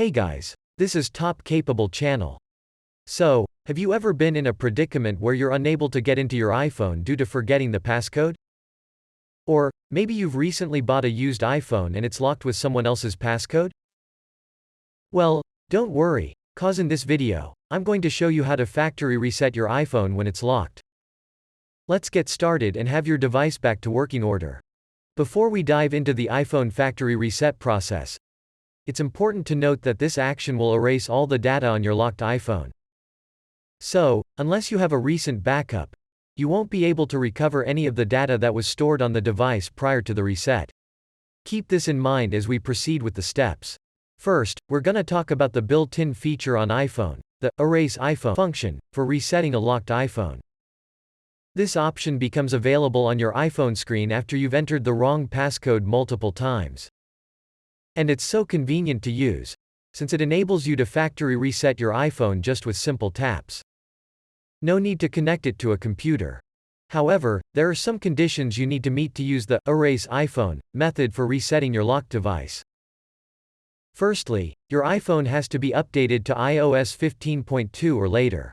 Hey guys, this is Top Capable Channel. So, have you ever been in a predicament where you're unable to get into your iPhone due to forgetting the passcode? Or, maybe you've recently bought a used iPhone and it's locked with someone else's passcode? Well, don't worry, cause in this video, I'm going to show you how to factory reset your iPhone when it's locked. Let's get started and have your device back to working order. Before we dive into the iPhone factory reset process, it's important to note that this action will erase all the data on your locked iPhone. So, unless you have a recent backup, you won't be able to recover any of the data that was stored on the device prior to the reset. Keep this in mind as we proceed with the steps. First, we're gonna talk about the built-in feature on iPhone, the Erase iPhone function, for resetting a locked iPhone. This option becomes available on your iPhone screen after you've entered the wrong passcode multiple times. And it's so convenient to use, since it enables you to factory reset your iPhone just with simple taps. No need to connect it to a computer. However, there are some conditions you need to meet to use the Erase iPhone method for resetting your locked device. Firstly, your iPhone has to be updated to iOS 15.2 or later.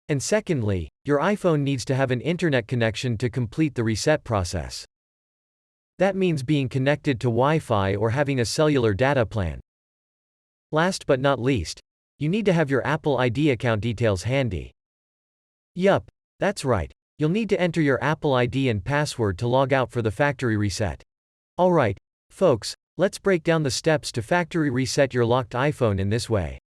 And secondly, your iPhone needs to have an internet connection to complete the reset process. That means being connected to Wi-Fi or having a cellular data plan. Last but not least, you need to have your Apple ID account details handy. Yup, that's right, you'll need to enter your Apple ID and password to log out for the factory reset. Alright, folks, let's break down the steps to factory reset your locked iPhone in this way.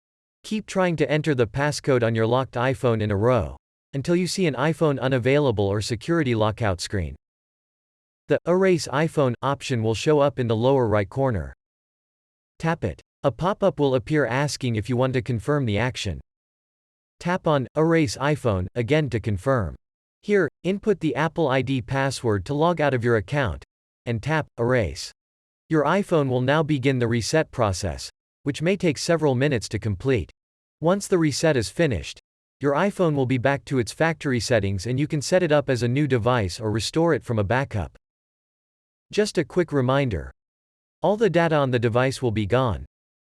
Keep trying to enter the passcode on your locked iPhone in a row, until you see an iPhone unavailable or security lockout screen. The Erase iPhone option will show up in the lower right corner. Tap it. A pop-up will appear asking if you want to confirm the action. Tap on Erase iPhone again to confirm. Here, input the Apple ID password to log out of your account, and tap Erase. Your iPhone will now begin the reset process, which may take several minutes to complete. Once the reset is finished, your iPhone will be back to its factory settings and you can set it up as a new device or restore it from a backup. Just a quick reminder. All the data on the device will be gone.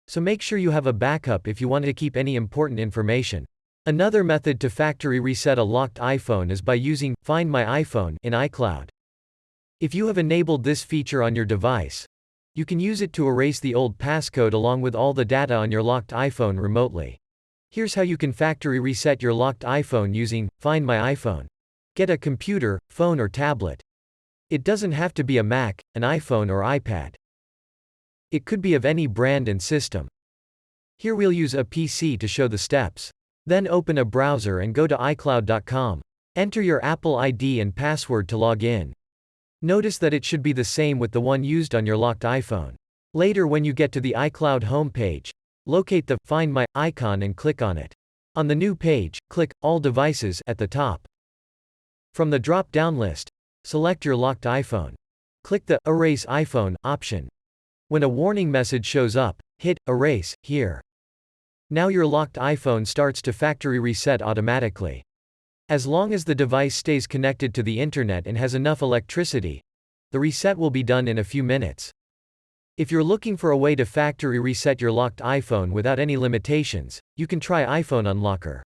So make sure you have a backup if you want to keep any important information. Another method to factory reset a locked iPhone is by using Find My iPhone in iCloud. If you have enabled this feature on your device, you can use it to erase the old passcode along with all the data on your locked iPhone remotely. Here's how you can factory reset your locked iPhone using Find My iPhone. Get a computer, phone or tablet. It doesn't have to be a Mac, an iPhone or iPad. It could be of any brand and system. Here we'll use a PC to show the steps. Then open a browser and go to iCloud.com. Enter your Apple ID and password to log in. Notice that it should be the same with the one used on your locked iPhone. Later when you get to the iCloud homepage, locate the Find My icon and click on it. On the new page, click All Devices at the top. From the drop-down list, select your locked iPhone. Click the Erase iPhone option. When a warning message shows up, hit Erase here. Now your locked iPhone starts to factory reset automatically. As long as the device stays connected to the internet and has enough electricity, the reset will be done in a few minutes. If you're looking for a way to factory reset your locked iPhone without any limitations, you can try iPhone Unlocker.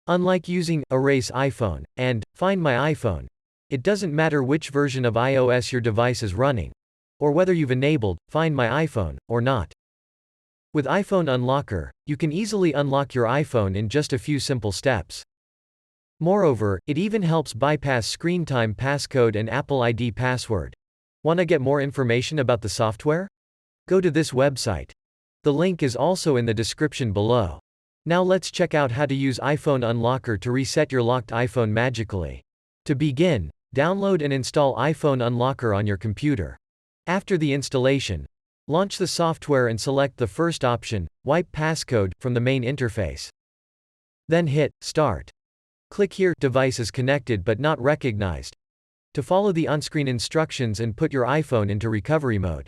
Unlike using Erase iPhone and Find My iPhone, it doesn't matter which version of iOS your device is running, or whether you've enabled Find My iPhone or not. With iPhone Unlocker, you can easily unlock your iPhone in just a few simple steps. Moreover, it even helps bypass screen time passcode and Apple ID password. Want to get more information about the software? Go to this website. The link is also in the description below. Now let's check out how to use iPhone Unlocker to reset your locked iPhone magically. To begin, download and install iPhone Unlocker on your computer. After the installation, launch the software and select the first option, Wipe Passcode, from the main interface. Then hit Start. Click here, Device is connected but not recognized, to follow the on-screen instructions and put your iPhone into recovery mode.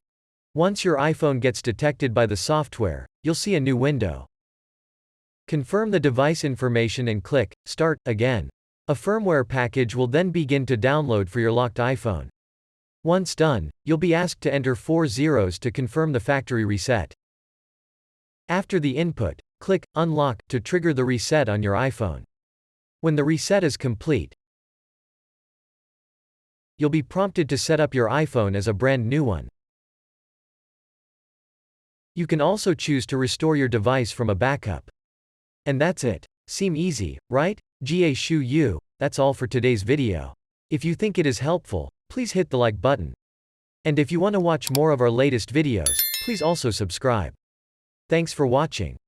Once your iPhone gets detected by the software, you'll see a new window. Confirm the device information and click Start again. A firmware package will then begin to download for your locked iPhone. Once done, you'll be asked to enter 4 zeros to confirm the factory reset. After the input, click Unlock to trigger the reset on your iPhone. When the reset is complete, you'll be prompted to set up your iPhone as a brand new one. You can also choose to restore your device from a backup. And that's it. Seem easy, right? That's all for today's video. If you think it is helpful, please hit the like button. And if you want to watch more of our latest videos, please also subscribe. Thanks for watching.